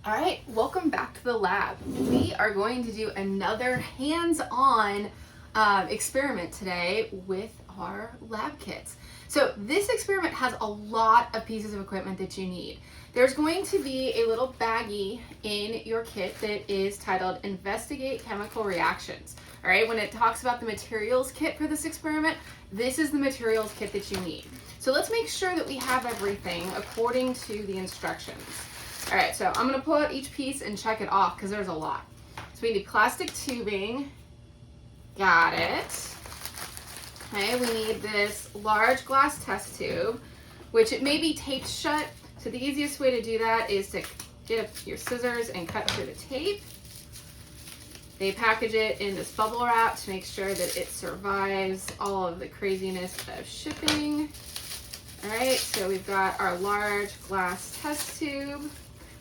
All right, welcome back to the lab. We are going to do another hands-on experiment today with our lab kits. So this experiment has a lot of pieces of equipment that you need. There's going to be a little baggie in your kit that is titled Investigate Chemical Reactions. All right, when it talks about the materials kit for this experiment, this is the materials kit that you need. So let's make sure that we have everything according to the instructions. All right, so I'm gonna pull out each piece and check it off because there's a lot. So we need plastic tubing, got it. Okay, we need this large glass test tube, which it may be taped shut. So the easiest way to do that is to get your scissors and cut through the tape. They package it in this bubble wrap to make sure that it survives all of the craziness of shipping. All right, so we've got our large glass test tube.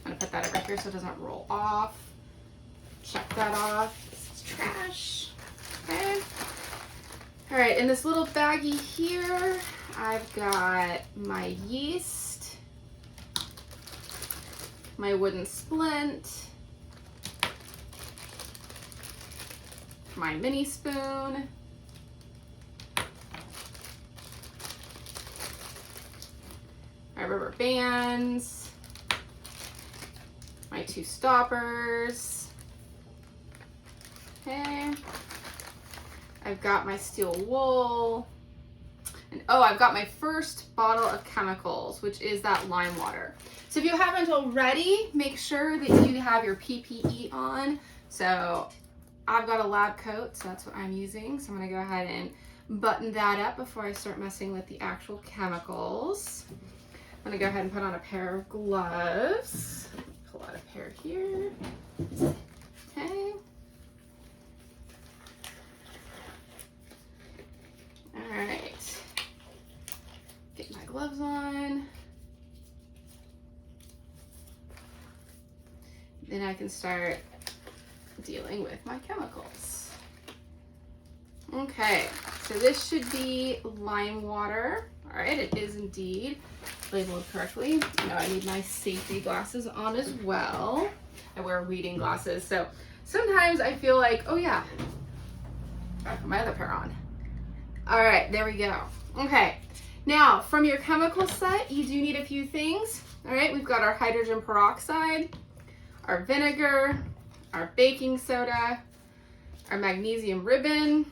I'm gonna put that over here so it doesn't roll off. Check that off. This is trash. Okay. All right, in this little baggie here, I've got my yeast, my wooden splint, my mini spoon, my rubber bands, my 2 stoppers. Okay. I've got my steel wool. And oh, I've got my first bottle of chemicals, which is that lime water. So if you haven't already, make sure that you have your PPE on. So I've got a lab coat, so that's what I'm using. So I'm gonna go ahead and button that up before I start messing with the actual chemicals. I'm gonna go ahead and put on a pair of gloves. Pull out a pair here. Okay. All right. Get my gloves on. Then I can start dealing with my chemicals. Okay, so this should be lime water. All right, it is indeed labeled correctly. You know, I need my safety glasses on as well. I wear reading glasses, so sometimes I feel like, oh yeah, gotta put my other pair on. All right, there we go. Okay, now from your chemical set, you do need a few things. All right, we've got our hydrogen peroxide, our vinegar, our baking soda, our magnesium ribbon,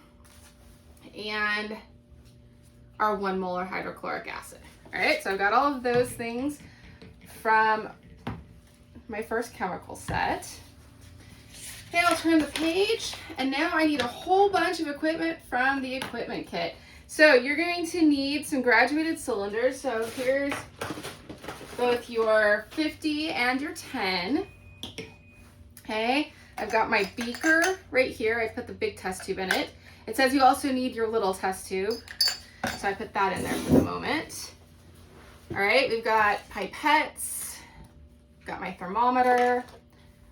and our 1 molar hydrochloric acid. All right, so I've got all of those things from my first chemical set. Okay, I'll turn the page, and now I need a whole bunch of equipment from the equipment kit. So you're going to need some graduated cylinders. So here's both your 50 and your 10. Okay, I've got my beaker right here. I put the big test tube in it. It says you also need your little test tube, so I put that in there for the moment. All right, we've got pipettes, got my thermometer,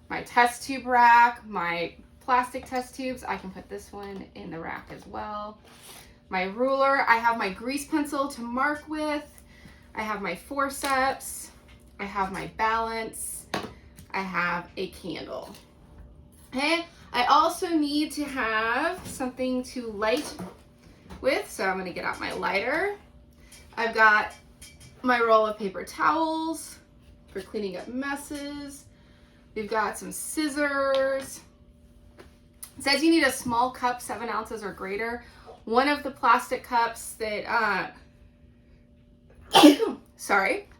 my test tube rack, my plastic test tubes. I can put this one in the rack as well. My ruler, I have my grease pencil to mark with. I have my forceps. I have my balance. I have a candle. Okay, I also need to have something to light with, so I'm gonna get out my lighter. I've got my roll of paper towels for cleaning up messes. We've got some scissors. It says you need a small cup, 7 ounces or greater. One of the plastic cups that,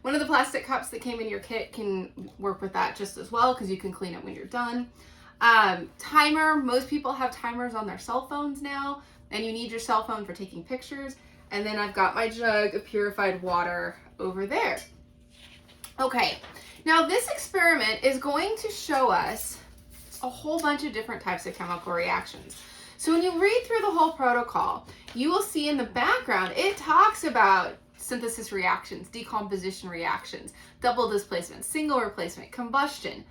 one of the plastic cups that came in your kit can work with that just as well because you can clean it when you're done. Timer, most people have timers on their cell phones now, and you need your cell phone for taking pictures. And then I've got my jug of purified water over there. Okay, now this experiment is going to show us a whole bunch of different types of chemical reactions. So when you read through the whole protocol, you will see in the background, it talks about synthesis reactions, decomposition reactions, double displacement, single replacement, combustion.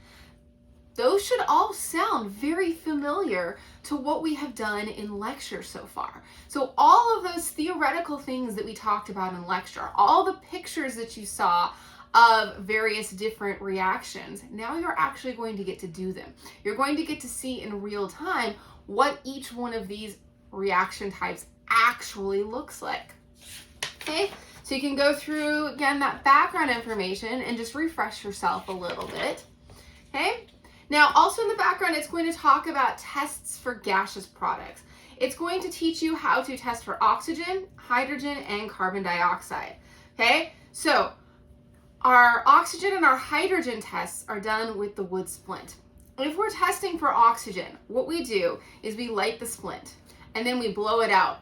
Those should all sound very familiar to what we have done in lecture so far. So all of those theoretical things that we talked about in lecture, all the pictures that you saw of various different reactions. Now you're actually going to get to do them. You're going to get to see in real time what each one of these reaction types actually looks like. Okay, so you can go through again that background information and just refresh yourself a little bit. Okay, now also in the background, it's going to talk about tests for gaseous products. It's going to teach you how to test for oxygen, hydrogen, and carbon dioxide. Okay, so our oxygen and our hydrogen tests are done with the wood splint. If we're testing for oxygen, what we do is we light the splint and then we blow it out.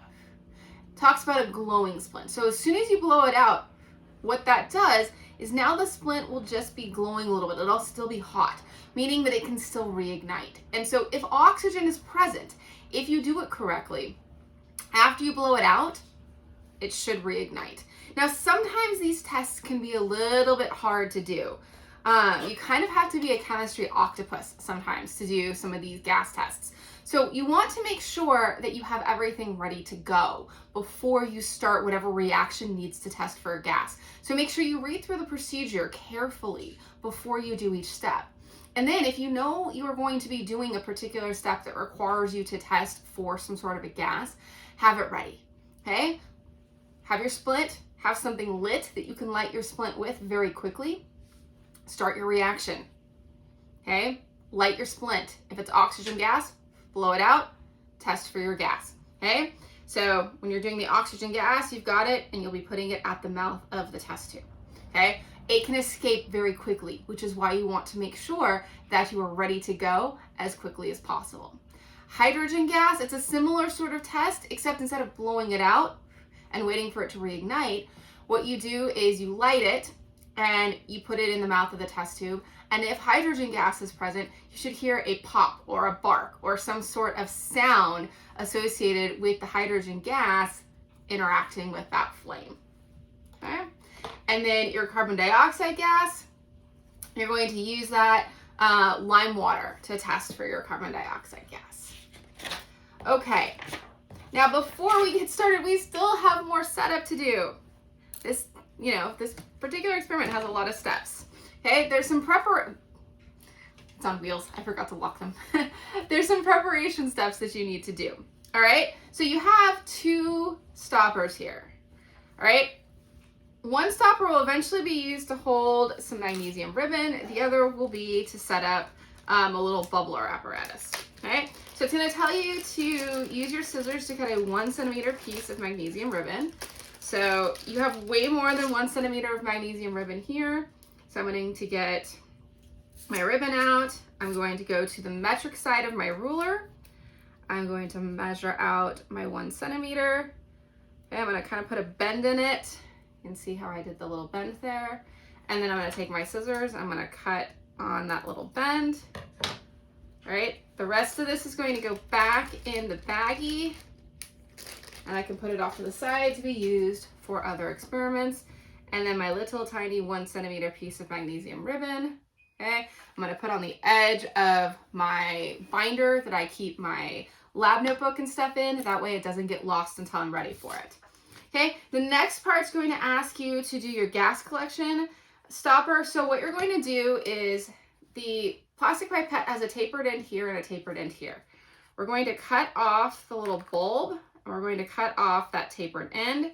Talks about a glowing splint. So as soon as you blow it out, what that does is now the splint will just be glowing a little bit. It'll still be hot, meaning that it can still reignite. And so if oxygen is present, if you do it correctly, after you blow it out, it should reignite. Now, sometimes these tests can be a little bit hard to do. You kind of have to be a chemistry octopus sometimes to do some of these gas tests. So you want to make sure that you have everything ready to go before you start whatever reaction needs to test for a gas. So make sure you read through the procedure carefully before you do each step. And then if you know you are going to be doing a particular step that requires you to test for some sort of a gas, have it ready, okay? Have your splint, have something lit that you can light your splint with very quickly. Start your reaction, okay? Light your splint. If it's oxygen gas, blow it out, test for your gas, okay? So when you're doing the oxygen gas, you've got it, and you'll be putting it at the mouth of the test tube, okay? It can escape very quickly, which is why you want to make sure that you are ready to go as quickly as possible. Hydrogen gas, it's a similar sort of test, except instead of blowing it out and waiting for it to reignite, what you do is you light it and you put it in the mouth of the test tube. And if hydrogen gas is present, you should hear a pop or a bark or some sort of sound associated with the hydrogen gas interacting with that flame. Okay? And then your carbon dioxide gas, you're going to use that lime water to test for your carbon dioxide gas. Okay, now before we get started, we still have more setup to do. This particular experiment has a lot of steps. Okay, there's some it's on wheels, I forgot to lock them. There's some preparation steps that you need to do. All right, so you have two stoppers here. All right, one stopper will eventually be used to hold some magnesium ribbon. The other will be to set up a little bubbler apparatus. All right, so it's going to tell you to use your scissors to cut a 1 centimeter piece of magnesium ribbon. So you have way more than 1 centimeter of magnesium ribbon here. So I'm going to get my ribbon out. I'm going to go to the metric side of my ruler. I'm going to measure out my 1 centimeter. Okay, I'm going to kind of put a bend in it. You can see how I did the little bend there. And then I'm going to take my scissors. I'm going to cut on that little bend. All right, the rest of this is going to go back in the baggie. And I can put it off to the side to be used for other experiments. And then my little tiny 1 centimeter piece of magnesium ribbon, okay? I'm gonna put on the edge of my binder that I keep my lab notebook and stuff in. That way it doesn't get lost until I'm ready for it. Okay, the next part's going to ask you to do your gas collection stopper. So what you're going to do is the plastic pipette has a tapered end here and a tapered end here. We're going to cut off the little bulb, and we're going to cut off that tapered end,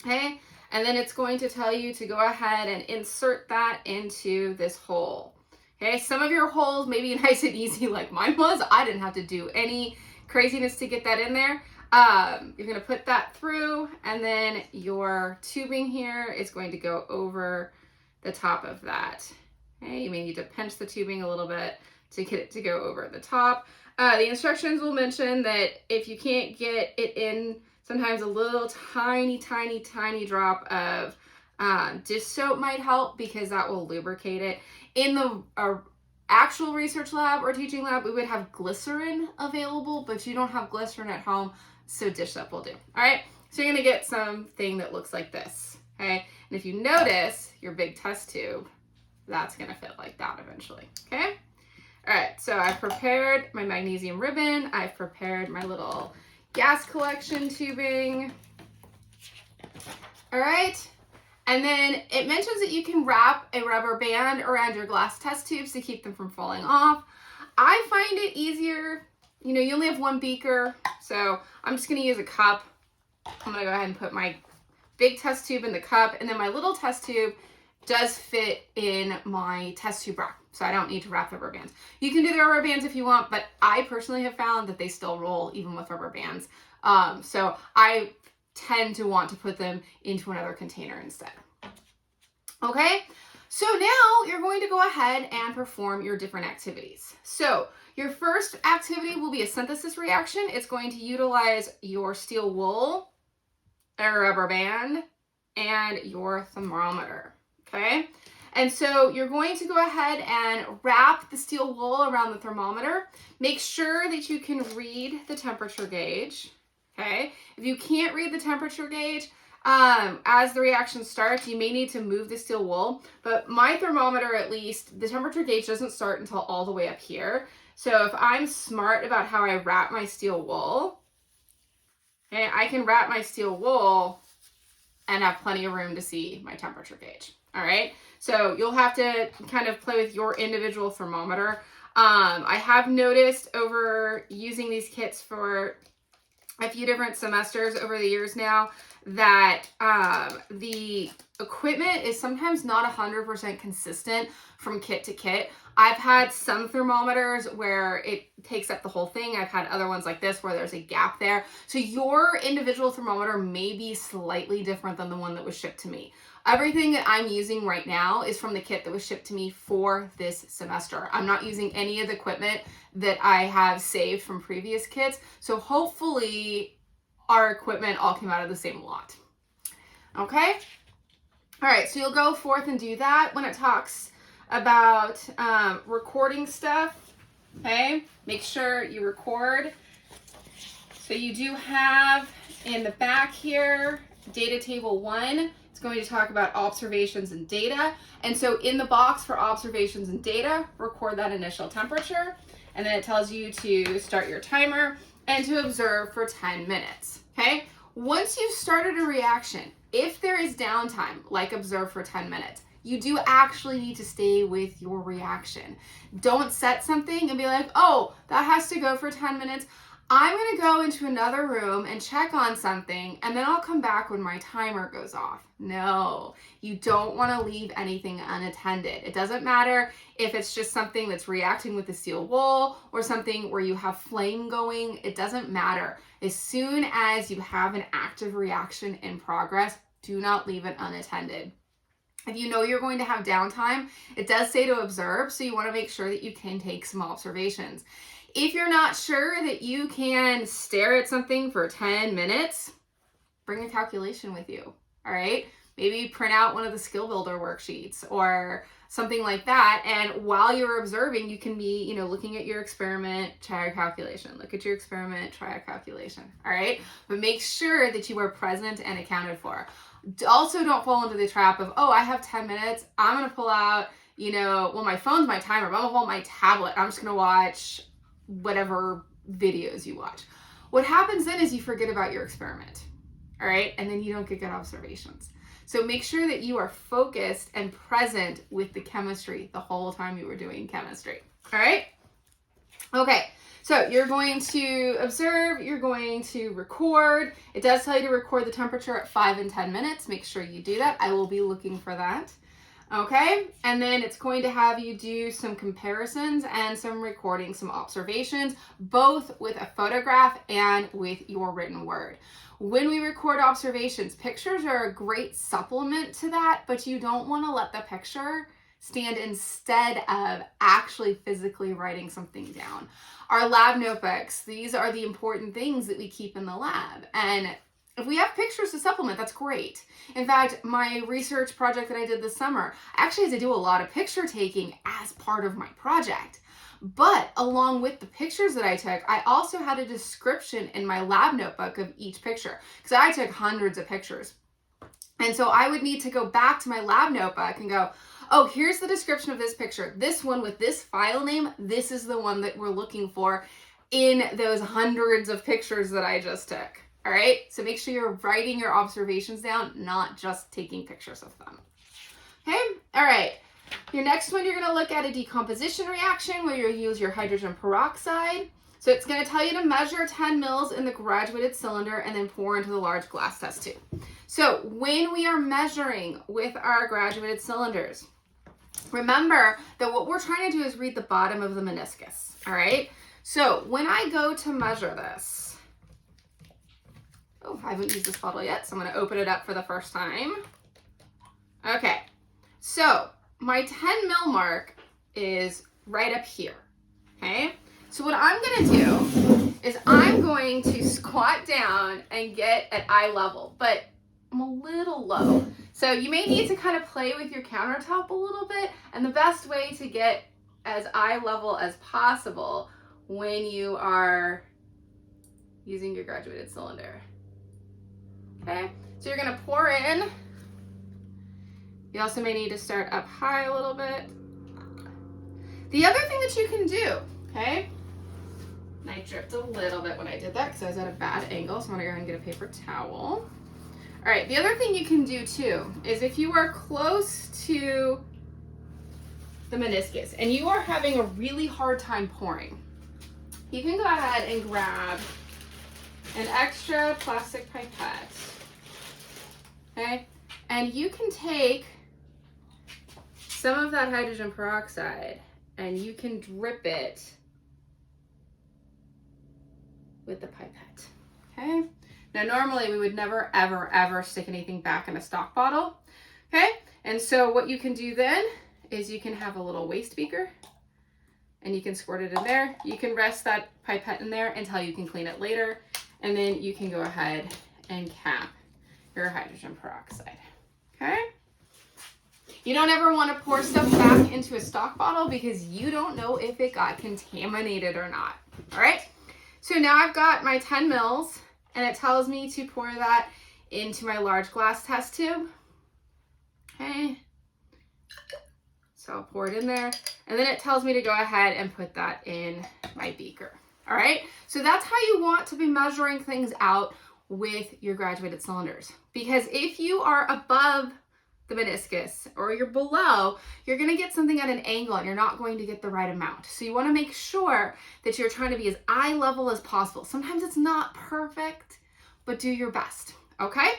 okay? And then it's going to tell you to go ahead and insert that into this hole. Okay, some of your holes may be nice and easy like mine was. I didn't have to do any craziness to get that in there. You're gonna put that through, and then your tubing here is going to go over the top of that. Okay, you may need to pinch the tubing a little bit to get it to go over the top. The instructions will mention that if you can't get it in, sometimes a little tiny drop of dish soap might help, because that will lubricate it. In the actual research lab or teaching lab, we would have glycerin available, but you don't have glycerin at home, so dish soap will do. All right, so you're gonna get something that looks like this, okay? And if you notice your big test tube, that's gonna fit like that eventually, okay? All right, so I've prepared my magnesium ribbon. I've prepared my little gas collection tubing. All right, And then it mentions that you can wrap a rubber band around your glass test tubes to keep them from falling off. I find it easier, you know, you only have one beaker, so I'm just gonna use a cup. I'm gonna go ahead and put my big test tube in the cup, and then my little test tube does fit in my test tube wrap, so I don't need to wrap the rubber bands. You can do the rubber bands if you want, but I personally have found that they still roll even with rubber bands. So I tend to want to put them into another container instead. Okay, so now you're going to go ahead and perform your different activities. So your first activity will be a synthesis reaction. It's going to utilize your steel wool, a rubber band, and your thermometer. Okay, and so you're going to go ahead and wrap the steel wool around the thermometer. Make sure that you can read the temperature gauge. Okay, if you can't read the temperature gauge, as the reaction starts, you may need to move the steel wool, but my thermometer, at least, the temperature gauge doesn't start until all the way up here. So if I'm smart about how I wrap my steel wool, okay, I can wrap my steel wool and have plenty of room to see my temperature gauge. All right, so you'll have to kind of play with your individual thermometer. I have noticed over using these kits for a few different semesters over the years now that the equipment is sometimes not 100% consistent from kit to kit. I've had some thermometers where it takes up the whole thing. I've had other ones like this where there's a gap there. So your individual thermometer may be slightly different than the one that was shipped to me. Everything that I'm using right now is from the kit that was shipped to me for this semester. I'm not using any of the equipment that I have saved from previous kits. So hopefully our equipment all came out of the same lot. Okay? All right, so you'll go forth and do that. When it talks about recording stuff, okay, make sure you record. So you do have in the back here, data table 1. It's going to talk about observations and data. And so in the box for observations and data, record that initial temperature. And then it tells you to start your timer and to observe for 10 minutes, okay? Once you've started a reaction, if there is downtime, like observe for 10 minutes, you do actually need to stay with your reaction. Don't set something and be like, oh, that has to go for 10 minutes. I'm gonna go into another room and check on something, and then I'll come back when my timer goes off. No, you don't wanna leave anything unattended. It doesn't matter if it's just something that's reacting with the steel wool or something where you have flame going, it doesn't matter. As soon as you have an active reaction in progress, do not leave it unattended. If you know you're going to have downtime, it does say to observe, so you wanna make sure that you can take some observations. If you're not sure that you can stare at something for 10 minutes, bring a calculation with you, all right? Maybe print out one of the skill builder worksheets or something like that. And while you're observing, you can be, you know, looking at your experiment, try a calculation. Look at your experiment, try a calculation, all right? But make sure that you are present and accounted for. Also, don't fall into the trap of, oh, I have 10 minutes. I'm gonna pull out, you know, well, my phone's my timer, but I'm gonna pull out my tablet. I'm just gonna watch whatever videos you watch. What happens then is you forget about your experiment, all right? And then you don't get good observations. So make sure that you are focused and present with the chemistry the whole time you were doing chemistry, all right? Okay, so you're going to observe, you're going to record. It does tell you to record the temperature at 5 and 10 minutes. Make sure you do that. I will be looking for that. Okay, and then it's going to have you do some comparisons and some recording, some observations, both with a photograph and with your written word. When we record observations, pictures are a great supplement to that, but you don't want to let the picture stand instead of actually physically writing something down. Our lab notebooks, these are the important things that we keep in the lab. And if we have pictures to supplement, that's great. In fact, my research project that I did this summer, I actually had to do a lot of picture taking as part of my project. But along with the pictures that I took, I also had a description in my lab notebook of each picture, because I took hundreds of pictures. And so I would need to go back to my lab notebook and go, oh, here's the description of this picture. This one with this file name, this is the one that we're looking for in those hundreds of pictures that I just took. All right, so make sure you're writing your observations down, not just taking pictures of them. Okay, all right. Your next one, you're gonna look at a decomposition reaction where you use your hydrogen peroxide. So it's gonna tell you to measure 10 mils in the graduated cylinder and then pour into the large glass test tube. So when we are measuring with our graduated cylinders, remember that what we're trying to do is read the bottom of the meniscus, all right? So when I go to measure this, oh, I haven't used this bottle yet, so I'm gonna open it up for the first time. Okay, so my 10 mil mark is right up here, okay? So what I'm gonna do is I'm going to squat down and get at eye level, but I'm a little low. So you may need to kind of play with your countertop a little bit, and the best way to get as eye level as possible when you are using your graduated cylinder. Okay, so you're gonna pour in. You also may need to start up high a little bit. The other thing that you can do, okay, and I dripped a little bit when I did that because I was at a bad angle, so I'm gonna go ahead and get a paper towel. All right, the other thing you can do too is if you are close to the meniscus and you are having a really hard time pouring, you can go ahead and grab an extra plastic pipette, okay? And you can take some of that hydrogen peroxide and you can drip it with the pipette, okay? Now, normally we would never, ever, ever stick anything back in a stock bottle, okay? And so what you can do then is you can have a little waste beaker and you can squirt it in there. You can rest that pipette in there until you can clean it later. And then you can go ahead and cap your hydrogen peroxide, okay? You don't ever want to pour stuff back into a stock bottle because you don't know if it got contaminated or not, all right? So now I've got my 10 mils and it tells me to pour that into my large glass test tube, okay? So I'll pour it in there and then it tells me to go ahead and put that in my beaker, all right? So that's how you want to be measuring things out with your graduated cylinders, because if you are above the meniscus or you're below, you're gonna get something at an angle and you're not going to get the right amount. So you wanna make sure that you're trying to be as eye level as possible. Sometimes it's not perfect, but do your best, okay?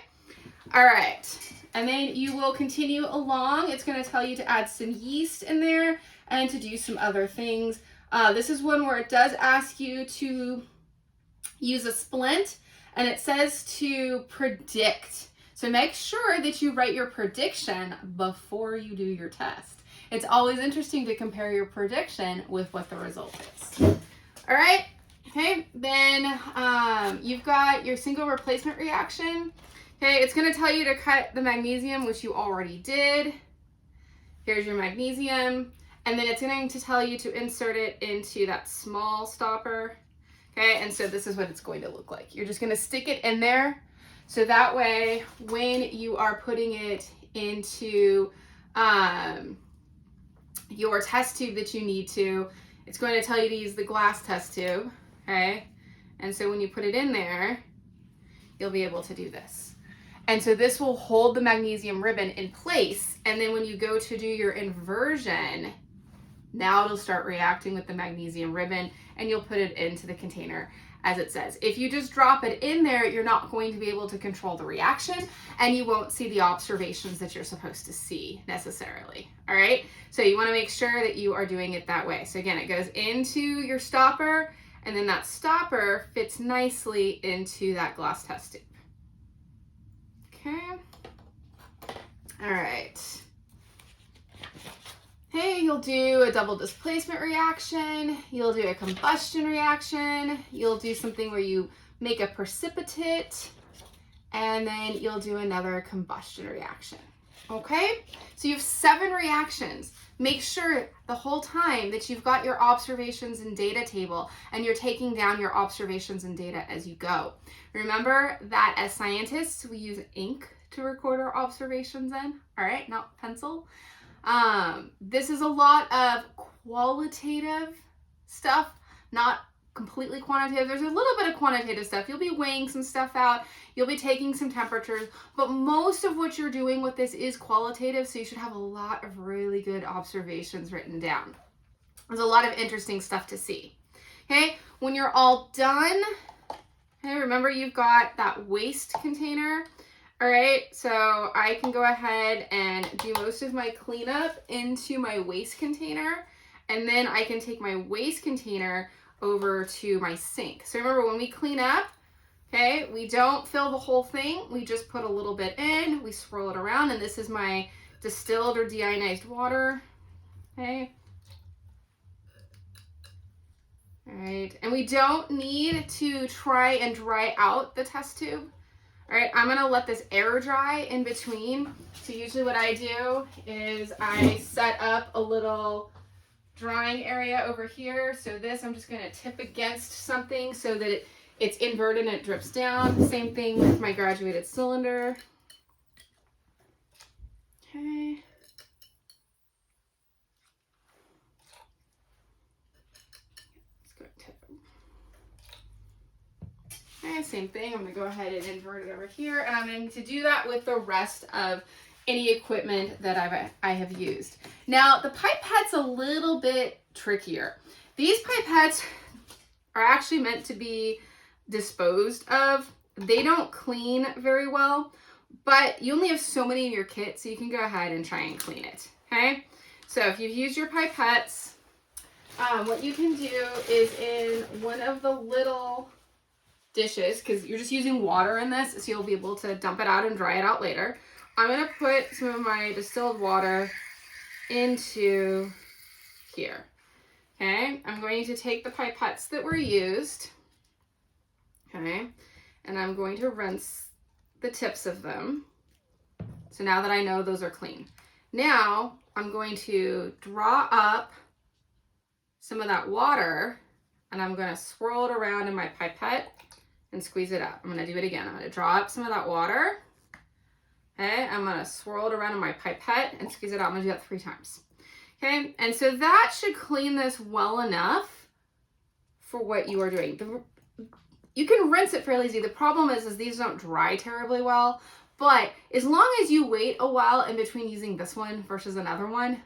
All right, and then you will continue along. It's gonna tell you to add some yeast in there and to do some other things. This is one where it does ask you to use a splint and it says to predict. So make sure that you write your prediction before you do your test. It's always interesting to compare your prediction with what the result is. All right, okay, then you've got your single replacement reaction. Okay, it's gonna tell you to cut the magnesium, which you already did. Here's your magnesium. And then it's going to tell you to insert it into that small stopper. Okay, and so this is what it's going to look like. You're just gonna stick it in there. So that way, when you are putting it into your test tube that you need to, it's going to tell you to use the glass test tube, okay? And so when you put it in there, you'll be able to do this. And so this will hold the magnesium ribbon in place. And then when you go to do your inversion, now it'll start reacting with the magnesium ribbon and you'll put it into the container as it says. If you just drop it in there, you're not going to be able to control the reaction and you won't see the observations that you're supposed to see necessarily, all right? So you wanna make sure that you are doing it that way. So again, it goes into your stopper and then that stopper fits nicely into that glass test tube. Okay, all right. Hey, you'll do a double displacement reaction, you'll do a combustion reaction, you'll do something where you make a precipitate, and then you'll do another combustion reaction, okay? So you have 7 reactions. Make sure the whole time that you've got your observations and data table and you're taking down your observations and data as you go. Remember that as scientists, we use ink to record our observations in, all right, not pencil. This is a lot of qualitative stuff, not completely quantitative. There's a little bit of quantitative stuff. You'll be weighing some stuff out. You'll be taking some temperatures, but most of what you're doing with this is qualitative, so you should have a lot of really good observations written down. There's a lot of interesting stuff to see. Okay, when you're all done, okay, remember you've got that waste container. All right, so I can go ahead and do most of my cleanup into my waste container, and then I can take my waste container over to my sink. So remember, when we clean up, okay, we don't fill the whole thing. We just put a little bit in, we swirl it around, and this is my distilled or deionized water, okay? All right, and we don't need to try and dry out the test tube. All right, I'm gonna let this air dry in between. So usually what I do is I set up a little drying area over here. So this, I'm just gonna tip against something so that it's inverted and it drips down. Same thing with my graduated cylinder. Okay. Let's go tip. Okay, same thing. I'm gonna go ahead and invert it over here, and I'm going to do that with the rest of any equipment that I have used. Now, the pipette's a little bit trickier. These pipettes are actually meant to be disposed of. They don't clean very well, but you only have so many in your kit, so you can go ahead and try and clean it, okay? So if you've used your pipettes, what you can do is in one of the little dishes, because you're just using water in this, so you'll be able to dump it out and dry it out later. I'm going to put some of my distilled water into here. Okay, I'm going to take the pipettes that were used, okay, and I'm going to rinse the tips of them. So now that I know those are clean. Now I'm going to draw up some of that water, and I'm going to swirl it around in my pipette and squeeze it up. I'm going to do it again. I'm going to draw up some of that water. Okay, I'm going to swirl it around in my pipette and squeeze it out. I'm going to do that 3 times. Okay, and so that should clean this well enough for what you are doing. You can rinse it fairly easy. The problem is these don't dry terribly well, but as long as you wait a while in between using this one versus another one,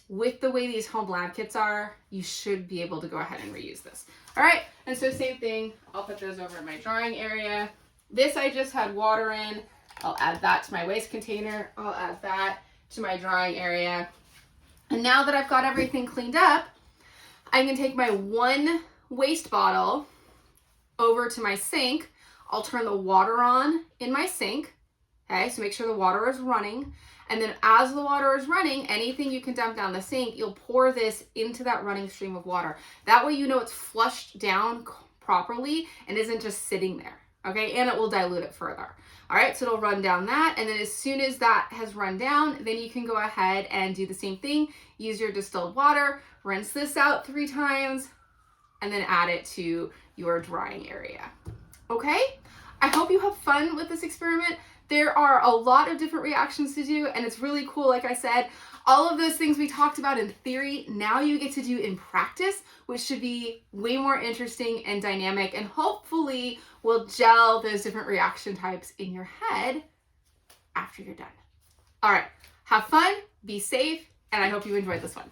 with the way these home lab kits are, you should be able to go ahead and reuse this. All right, and so same thing, I'll put those over in my drying area. This I just had water in. I'll add that to my waste container. I'll add that to my drying area. And now that I've got everything cleaned up, I can take my 1 waste bottle over to my sink. I'll turn the water on in my sink. Okay, so make sure the water is running. And then as the water is running, anything you can dump down the sink, you'll pour this into that running stream of water. That way you know it's flushed down properly and isn't just sitting there, okay? And it will dilute it further. All right, so it'll run down that, and then as soon as that has run down, then you can go ahead and do the same thing. Use your distilled water, rinse this out 3 times, and then add it to your drying area. Okay? I hope you have fun with this experiment. There are a lot of different reactions to do, and it's really cool. Like I said, all of those things we talked about in theory, now you get to do in practice, which should be way more interesting and dynamic, and hopefully will gel those different reaction types in your head after you're done. All right, have fun, be safe, and I hope you enjoyed this one.